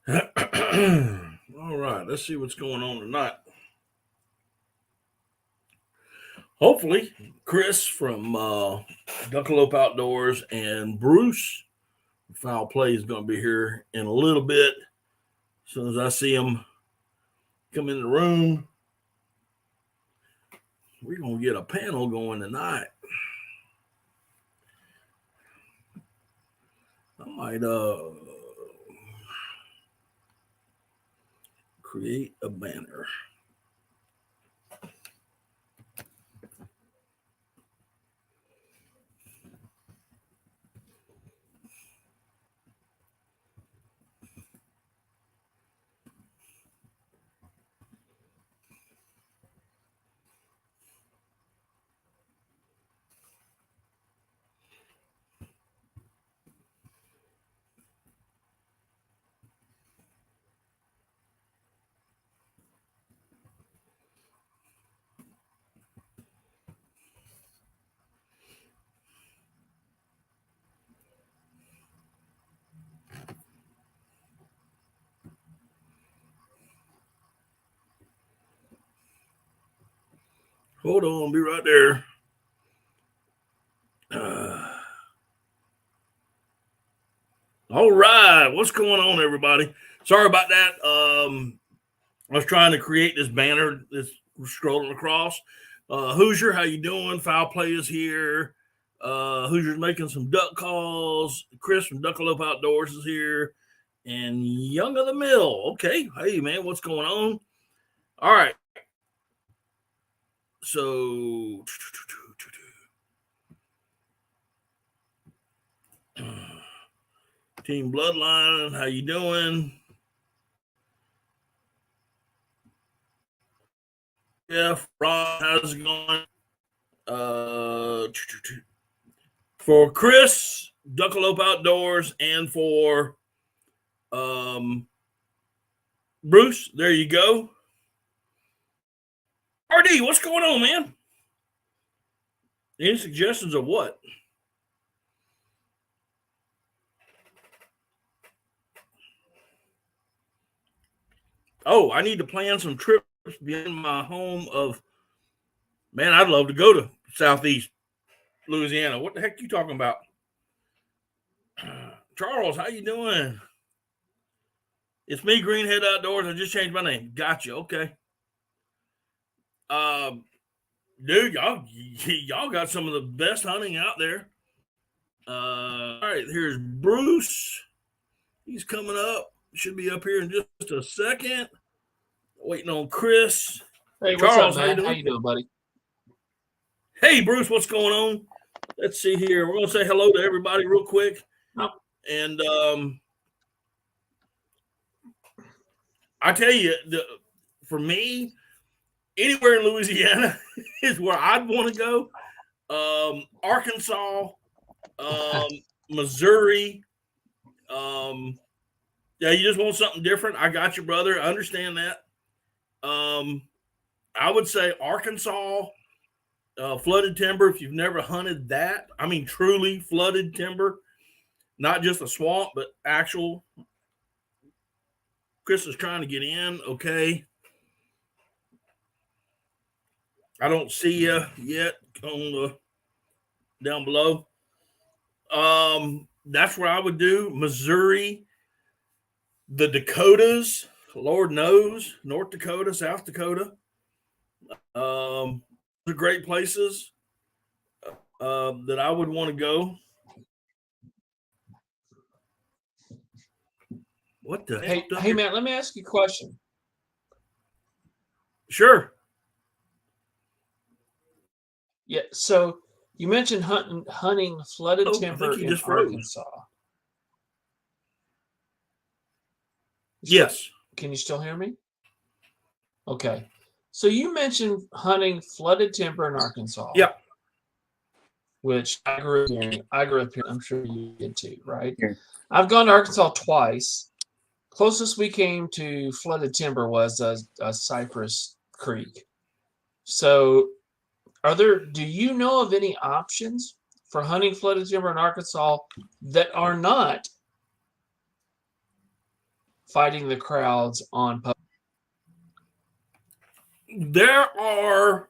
All right, let's see what's going on tonight. Hopefully, Chris from Duckalope Outdoors and Bruce Foul Play is going to be here in a little bit. As soon as I see them come in the room, we're going to get a panel going tonight. I might create a banner. Hold on, be right there. All right, what's going on, everybody? Sorry about that. I was trying to create this banner that's scrolling across. Hoosier, how you doing? Foul Play is here. Hoosier's making some duck calls. Chris from Duckalope Outdoors is here. And Young of the Mill. Okay. Hey, man, what's going on? All right. So, Team Bloodline, how you doing? Jeff, Ron, how's it going? For Chris, Duckalope Outdoors, and for Bruce, there you go. RD, what's going on, man? Any suggestions of what? Oh, I need to plan some trips beyond my home of, man, I'd love to go to Southeast Louisiana. What the heck are you talking about? Charles, how you doing? It's me, Greenhead Outdoors. I just changed my name. Gotcha. Okay. Dude, y'all got some of the best hunting out there. All right, here's Bruce. He's coming up. Should be up here in just a second. Waiting on Chris. Hey, Charles, what's up, man? How you doing, buddy? Hey, Bruce, what's going on? Let's see here. We're going to say hello to everybody real quick. Oh. And I tell you, for me, anywhere in Louisiana is where I'd want to go. Arkansas, Missouri. Yeah, you just want something different. I got you, brother. I understand that. I would say Arkansas, flooded timber. If you've never hunted that, I mean, truly flooded timber, not just a swamp, but actual. Chris is trying to get in. Okay. I don't see you yet on the down below. That's where I would do Missouri, the Dakotas, Lord knows, North Dakota, South Dakota. They're great places that I would want to go. What the heck? Hey, man, let me ask you a question. Sure. Yeah, so you mentioned hunting flooded timber in Arkansas. Yes. Can you still hear me? Okay. So you mentioned hunting flooded timber in Arkansas. Yeah. Which I grew up here. I'm sure you did too, right? Yeah. I've gone to Arkansas twice. Closest we came to flooded timber was a Cypress Creek. So do you know of any options for hunting flooded timber in Arkansas that are not fighting the crowds on public? There are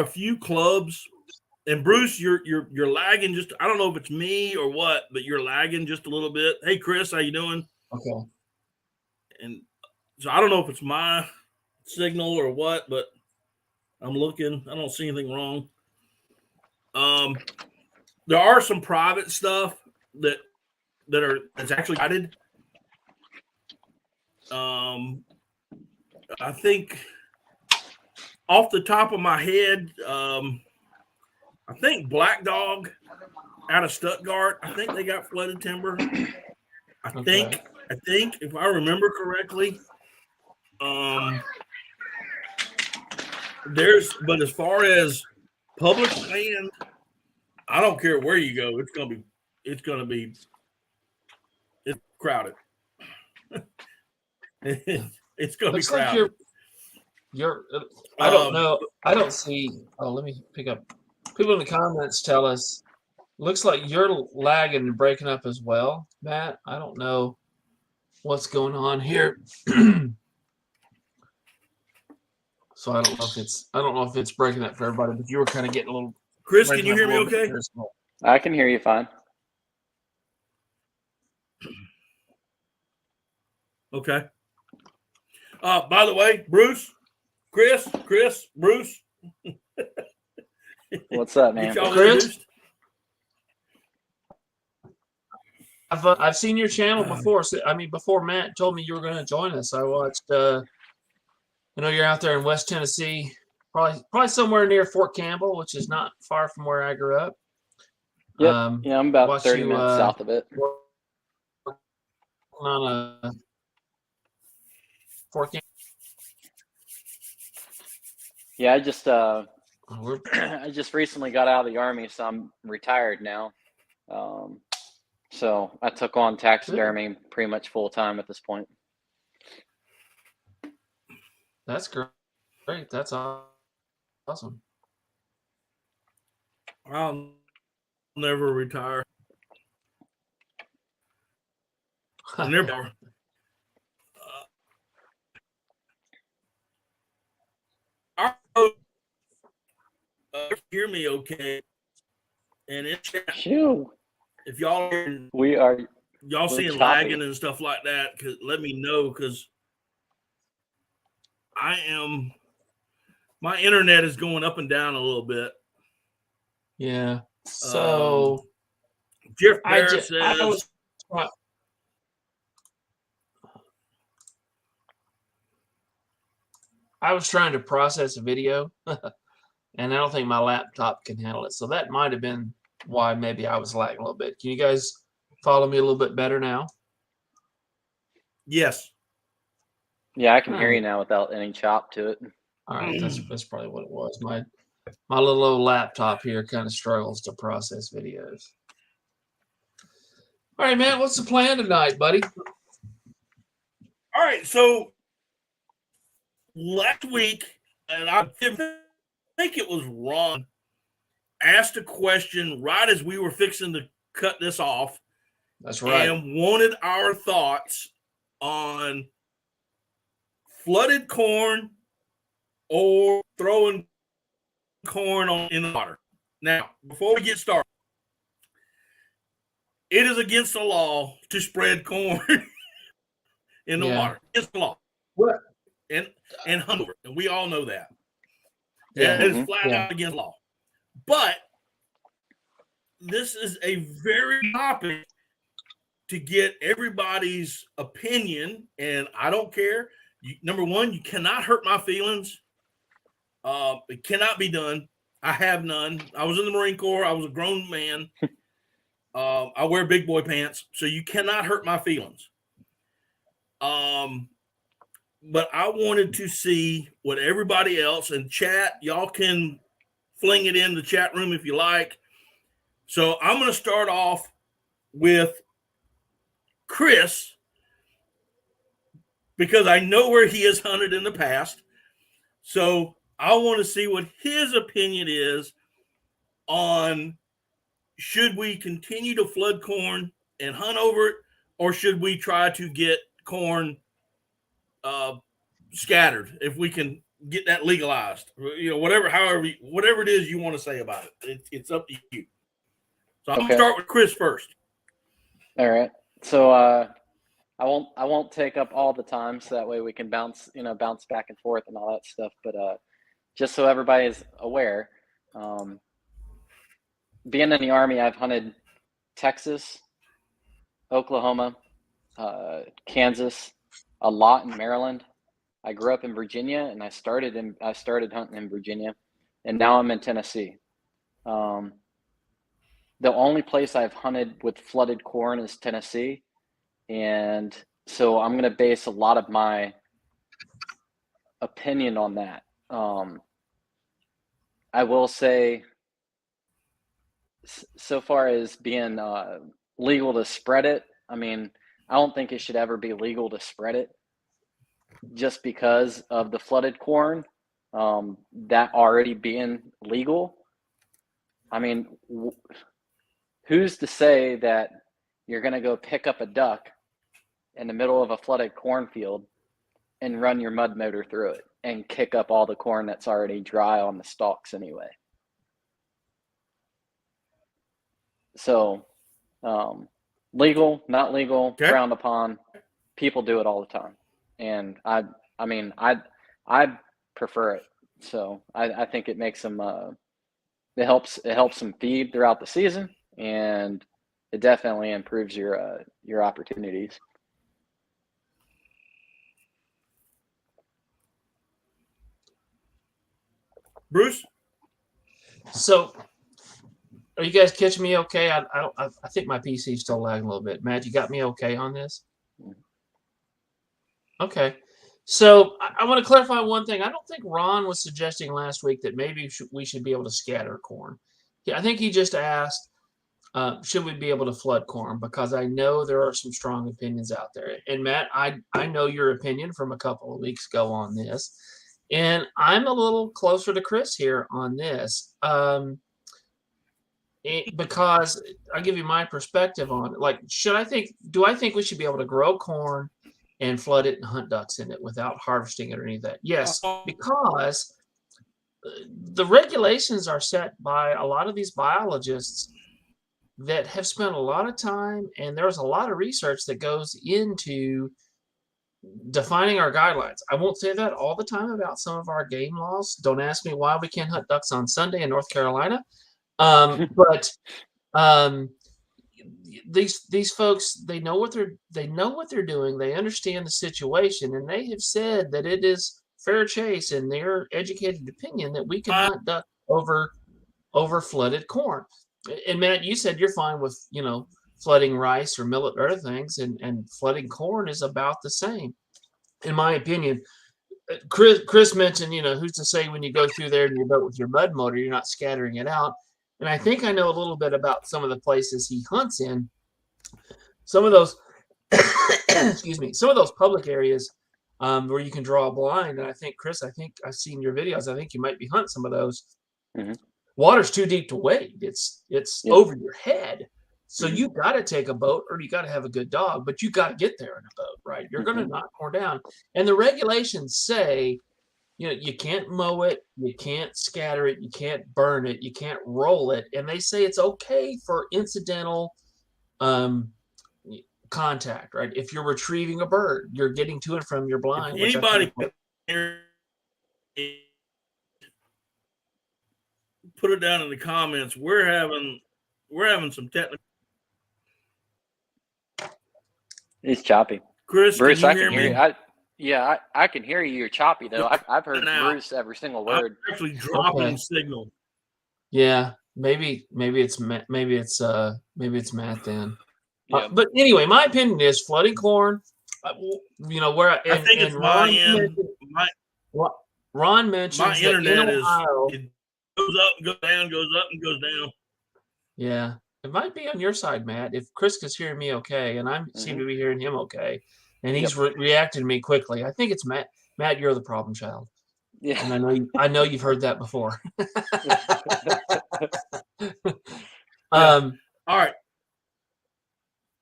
a few clubs, and Bruce, you're lagging just. I don't know if it's me or what, but you're lagging just a little bit. Hey, Chris, how you doing? Okay. And so I don't know if it's my signal or what, but I'm looking. I don't see anything wrong. There are some private stuff that's actually guided. I think off the top of my head, I think Black Dog out of Stuttgart. I think they got flooded timber. I think if I remember correctly, but as far as public land, I don't care where you go. It's crowded. It's going to be Looks crowded. like you're. I don't know. I don't see. Oh, let me pick up. People in the comments tell us. Looks like you're lagging and breaking up as well, Matt. I don't know what's going on here. So I don't know if it's breaking up for everybody, but you were kind of getting a little. Chris, can you hear me okay? I can hear you fine. Okay. By the way, Bruce, Chris, Bruce. What's up, man? Chris? I've seen your channel before. So, before Matt told me you were going to join us, I watched. I know you're out there in West Tennessee, probably somewhere near Fort Campbell, which is not far from where I grew up. Yep. I'm about 30 minutes south of it. On a Fort Campbell. Yeah, I just recently got out of the Army, so I'm retired now. So I took on taxidermy pretty much full time at this point. That's great. That's awesome. I'll never retire. Never. Hear me okay? And in chat, if y'all seeing lagging and stuff like that, let me know, because my internet is going up and down a little bit. Yeah. So Jeff Barrett says I was trying to process a video and I don't think my laptop can handle it. So that might have been why maybe I was lagging a little bit. Can you guys follow me a little bit better now? Yes. Yeah, I can hear you now without any chop to it. All right, that's probably what it was. My little old laptop here kind of struggles to process videos. All right, man, what's the plan tonight, buddy? All right, so last week, and I think it was Ron, asked a question right as we were fixing to cut this off. That's right. And wanted our thoughts on flooded corn or throwing corn in the water. Now, before we get started, it is against the law to spread corn in the water. It's the law. What? And hunt over it. And we all know that. Yeah. It is flat out against law. But this is a very topic to get everybody's opinion, and I don't care. Number one, you cannot hurt my feelings. It cannot be done. I have none. I was in the Marine Corps. I was a grown man. I wear big boy pants, so you cannot hurt my feelings. But I wanted to see what everybody else in chat, y'all can fling it in the chat room if you like. So I'm going to start off with Chris, because I know where he has hunted in the past. So I want to see what his opinion is on, should we continue to flood corn and hunt over it, or should we try to get corn scattered if we can get that legalized? Whatever it is you want to say about it, it's up to you. So I'm gonna start with Chris first. All right. So I won't take up all the time, so that way we can bounce back and forth and all that stuff. But just so everybody is aware, being in the Army, I've hunted Texas, Oklahoma, Kansas, a lot in Maryland. I grew up in Virginia, and I started hunting in Virginia, and now I'm in Tennessee. The only place I've hunted with flooded corn is Tennessee, and so I'm going to base a lot of my opinion on that. I will say, so far as being legal to spread it, I mean, I don't think it should ever be legal to spread it, just because of the flooded corn, that already being legal. I mean, who's to say that you're going to go pick up a duck in the middle of a flooded cornfield and run your mud motor through it and kick up all the corn that's already dry on the stalks anyway? So, legal, not legal, frowned upon. People do it all the time, and I prefer it. So I think it makes them. It helps them feed throughout the season, and it definitely improves your opportunities. Bruce? So, are you guys catching me okay? I think my PC is still lagging a little bit. Matt, you got me okay on this? Okay. So I want to clarify one thing. I don't think Ron was suggesting last week that maybe we should be able to scatter corn. Yeah, I think he just asked, should we be able to flood corn? Because I know there are some strong opinions out there. And Matt, I know your opinion from a couple of weeks ago on this. And I'm a little closer to Chris here on this. Because I'll give you my perspective on it. Like, do I think we should be able to grow corn and flood it and hunt ducks in it without harvesting it or any of that? Yes, because the regulations are set by a lot of these biologists that have spent a lot of time, and there's a lot of research that goes into defining our guidelines. I won't say that all the time about some of our game laws. Don't ask me why we can't hunt ducks on Sunday in North Carolina. But these folks, they know what they're doing. They understand the situation, and they have said that it is fair chase in their educated opinion that we can hunt duck over flooded corn. And Matt, you said you're fine with flooding rice or millet or other things, and flooding corn is about the same, in my opinion. Chris mentioned, who's to say when you go through there in your boat with your mud motor, you're not scattering it out. And I think I know a little bit about some of the places he hunts in. Some of those, excuse me, some of those public areas where you can draw a blind. And I think, Chris, I've seen your videos. I think you might be hunting some of those. Mm-hmm. Water's too deep to wade. It's over your head. So you got to take a boat, or you got to have a good dog, but you got to get there in a boat, right? You're going to knock corn down. And the regulations say, you can't mow it, you can't scatter it, you can't burn it, you can't roll it. And they say it's okay for incidental contact, right? If you're retrieving a bird, you're getting to and from your blind. Anybody put it down in the comments. We're having some technical. It's choppy. Chris, Bruce, can you hear me? I can hear you. You're choppy though. I've heard Bruce every single word. I'm actually dropping signal. Yeah, maybe it's Matt then. Yeah. But anyway, my opinion is flooding corn. Where I think it's Ron mentioned my internet is it goes up and goes down, goes up and goes down. Yeah, it might be on your side, Matt. If Chris is hearing me okay, and I seem to be hearing him okay, and he's reacted to me quickly, I think it's Matt. Matt, you're the problem child. Yeah, and I know you've heard that before. All right.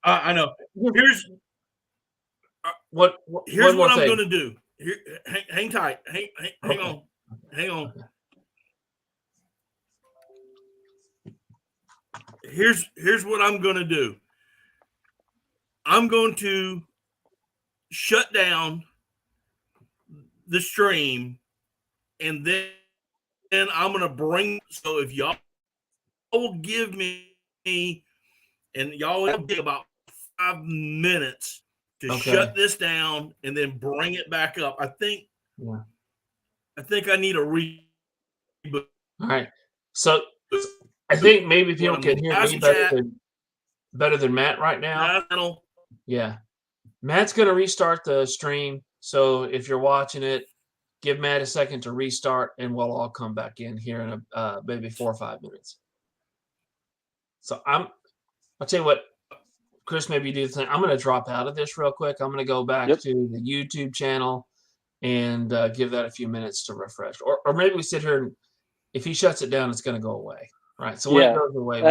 I know. Here's what Here's what I'm thing. going to do. Here, hang tight. Hang Okay. on. Hang on. Okay. Here's what I'm going to do. I'm going to shut down the stream, and then I'm going to bring. So if y'all will give me, and y'all will give about 5 minutes to shut this down and then bring it back up. I think I need a reboot. All right. So I think maybe people can hear me better than Matt right now. Yeah. Matt's going to restart the stream. So if you're watching it, give Matt a second to restart, and we'll all come back in here in maybe 4 or 5 minutes. So I'll tell you what, Chris, maybe you do the thing. I'm going to drop out of this real quick. I'm going to go back to the YouTube channel and give that a few minutes to refresh. Or maybe we sit here and if he shuts it down, it's going to go away. Right. So when it goes away,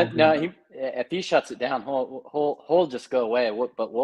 if he shuts it down, he'll just go away. But we'll